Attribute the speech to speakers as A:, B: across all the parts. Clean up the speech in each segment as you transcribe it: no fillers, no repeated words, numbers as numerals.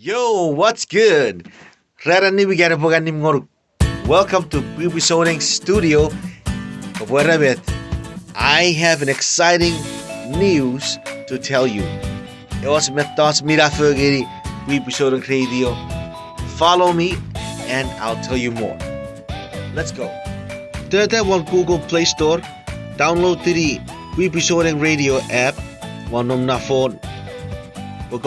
A: Yo, what's good? Rarani we get a boganim ngor. Welcome to Bibi Soulang Studio. I have an exciting news to tell you. It was met thoughts mira fugiri Bibi Soulang Radio. Follow me and I'll tell you more. Let's go. Tada on Google Play Store. Download the Bibi Soulang Radio app. One on na phone. You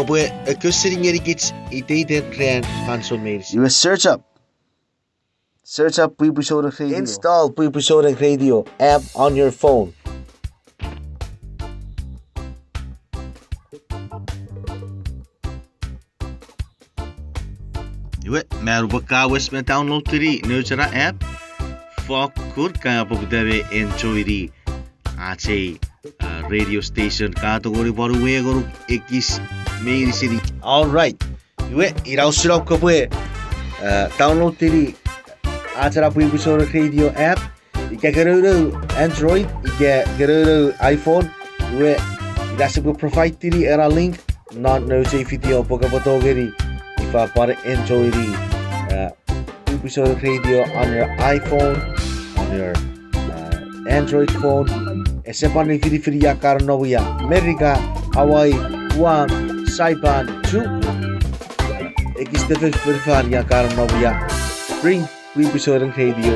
A: search up Bibi Soulang Radio. Install Bibi Soulang Radio app on your phone. Merubakawes met download the Nurtura app. Fokur kaya pagdawe enjoy the radio station category baru guru ekis main city. All right, irau silap kabe download the acara Bibi Soulang Radio app. Ika geru Android, ika geru iPhone. Ika sebab provide the era link not no say video pagabotogeri. If I para enjoy the Bibi Soulang Radio on your iPhone, on your Android phone. Except ni free ya karena ya Amerika, Hawaii, Guam, Saipan, True. Ekis tevel ya karena ya bring Bibi Soulang Radio.